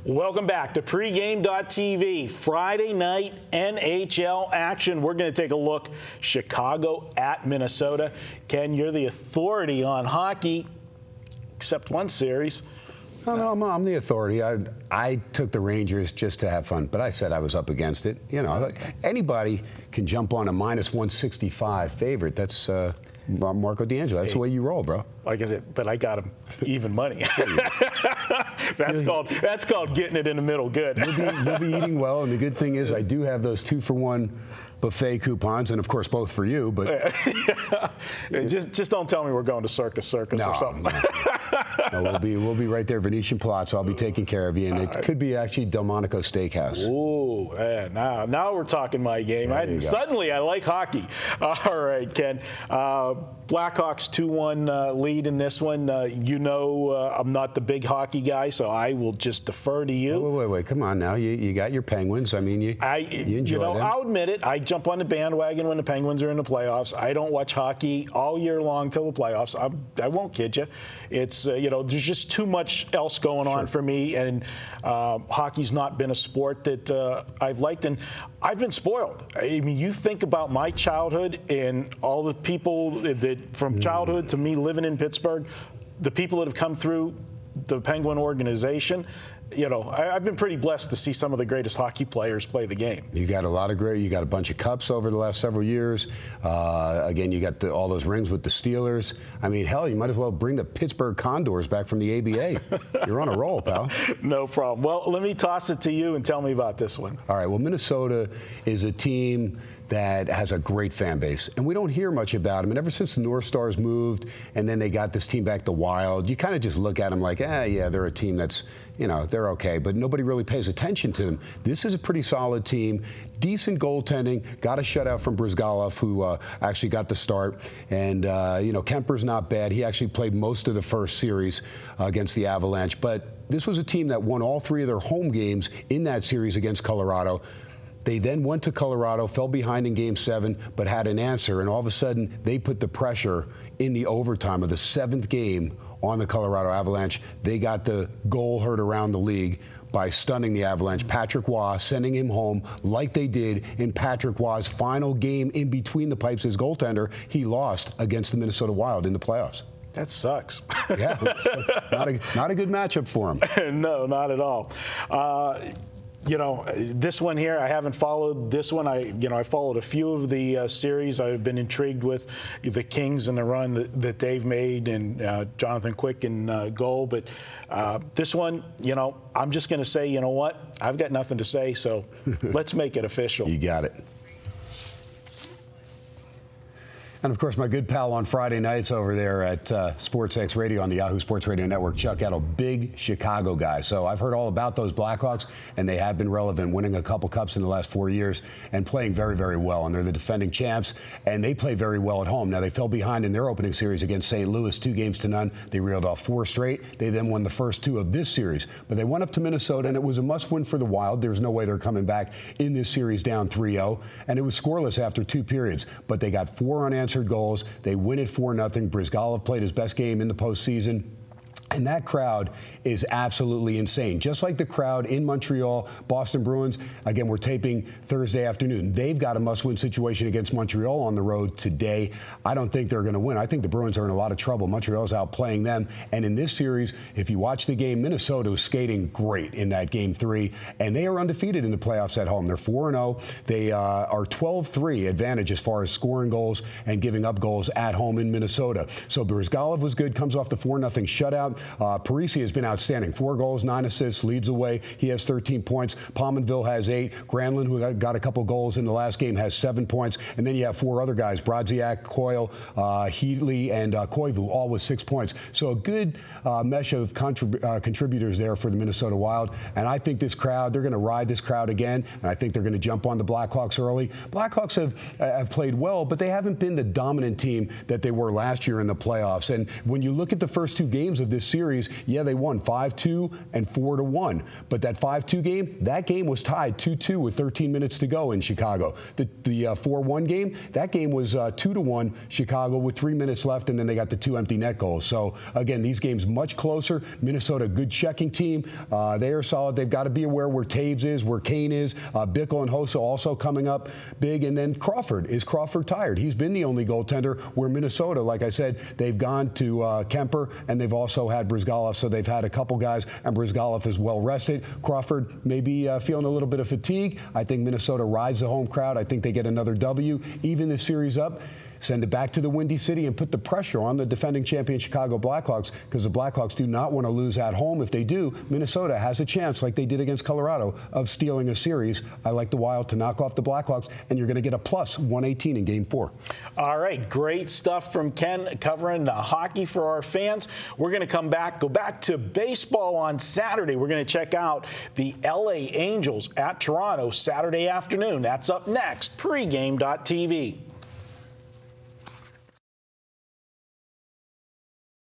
Welcome back to pregame.tv. Friday night NHL action. We're going to take a look. Chicago at Minnesota. Ken, you're the authority on hockey, except one series. Oh, no, I'm the authority. I took the Rangers just to have fun, but I said I was up against it. You know, anybody can jump on a minus 165 favorite. That's Marco D'Angelo. That's the way you roll, bro. Like I said, but I got him even money. That's called getting it in the middle good. You'll be eating well, and the good thing is I do have those 2-for-1 buffet coupons, and of course both for you. But just don't tell me we're going to Circus or something. No, we'll be right there, Venetian Palazzo. I'll be taking care of you, and it could be actually Delmonico Steakhouse. Ooh, yeah, now we're talking my game. Suddenly I like hockey. All right, Ken. Blackhawks 2-1 lead in this one. I'm not the big hockey guy, so I will just defer to you. Wait, come on now. You got your Penguins. I mean, you enjoy them. I'll admit it. I jump on the bandwagon when the Penguins are in the playoffs. I don't watch hockey all year long till the playoffs. I won't kid you. It's there's just too much else going on for me, and hockey's not been a sport that I've liked, and I've been spoiled. I mean, you think about my childhood and all the people that from childhood to me living in Pittsburgh, the people that have come through the Penguin organization. I've been pretty blessed to see some of the greatest hockey players play the game. You got you got a bunch of cups over the last several years. Again, you got all those rings with the Steelers. I mean, hell, you might as well bring the Pittsburgh Condors back from the ABA. You're on a roll, pal. No problem. Well, let me toss it to you and tell me about this one. All right. Well, Minnesota is a team that has a great fan base, and we don't hear much about them. And ever since the North Stars moved, and then they got this team back, the Wild, you kind of just look at them like, yeah, they're a team that's, they're okay, but nobody really pays attention to them. This is a pretty solid team, decent goaltending, got a shutout from Brizgalov, who actually got the start, and Kemper's not bad. He actually played most of the first series against the Avalanche, but this was a team that won all 3 of their home games in that series against Colorado. They then went to Colorado, fell behind in Game 7, but had an answer, and all of a sudden they put the pressure in the overtime of the 7th game on the Colorado Avalanche. They got the goal heard around the league by stunning the Avalanche. Patrick Waugh sending him home like they did in Patrick Waugh's final game in between the pipes as goaltender. He lost against the Minnesota Wild in the playoffs. That sucks. Yeah, it's not a good matchup for him. No, not at all. This one here, I haven't followed this one. I followed a few of the series. I've been intrigued with the Kings and the run that they've made, and Jonathan Quick in goal. But this one, I'm just going to say, you know what? I've got nothing to say, so let's make it official. You got it. And, of course, my good pal on Friday nights over there at SportsX Radio on the Yahoo Sports Radio Network, Chuck Edel, big Chicago guy. So I've heard all about those Blackhawks, and they have been relevant, winning a couple cups in the last 4 years and playing very, very well. And they're the defending champs, and they play very well at home. Now, they fell behind in their opening series against St. Louis, 2-0. They reeled off 4 straight. They then won the first 2 of this series. But they went up to Minnesota, and it was a must-win for the Wild. There's no way they're coming back in this series down 3-0. And it was scoreless after 2 periods. But they got 4 unanswered goals. They win it 4-0. Brizgalov played his best game in the postseason. And that crowd is absolutely insane. Just like the crowd in Montreal, Boston Bruins, again, we're taping Thursday afternoon. They've got a must-win situation against Montreal on the road today. I don't think they're going to win. I think the Bruins are in a lot of trouble. Montreal's outplaying them. And in this series, if you watch the game, Minnesota was skating great in that Game 3, and they are undefeated in the playoffs at home. They're 4-0. They are 12-3 advantage as far as scoring goals and giving up goals at home in Minnesota. So Brizgalov was good, comes off the 4-0 shutout. Parisi has been outstanding. 4 goals, 9 assists, leads the way. He has 13 points. Pominville has 8. Granlund, who got a couple goals in the last game, has 7 points. And then you have 4 other guys, Brodziak, Coyle, Heatley, and Koivu, all with 6 points. So a good mesh of contributors there for the Minnesota Wild. And I think this crowd, they're going to ride this crowd again, and I think they're going to jump on the Blackhawks early. Blackhawks have played well, but they haven't been the dominant team that they were last year in the playoffs. And when you look at the first 2 games of this series, yeah, they won 5-2 and 4-1. But that 5-2 game, that game was tied 2-2 with 13 minutes to go in Chicago. The 4-1 game, that game was 2-1 Chicago with 3 minutes left, and then they got the 2 empty net goals. So, again, these games much closer. Minnesota, good checking team. They are solid. They've got to be aware where Taves is, where Kane is. Bickle and Hossa also coming up big. And then Crawford. Is Crawford tired? He's been the only goaltender where Minnesota, like I said, they've gone to Kemper, and they've also had Brizgalov. So they've had a couple guys, and Brizgalov is well rested. Crawford may be feeling a little bit of fatigue. I think Minnesota rides the home crowd. I think they get another W, even this series up. Send it back to the Windy City and put the pressure on the defending champion Chicago Blackhawks, because the Blackhawks do not want to lose at home. If they do, Minnesota has a chance, like they did against Colorado, of stealing a series. I like the Wild to knock off the Blackhawks, and you're going to get a plus 118 in Game 4. All right, great stuff from Ken covering the hockey for our fans. We're going to go back to baseball on Saturday. We're going to check out the LA Angels at Toronto Saturday afternoon. That's up next, pregame.tv.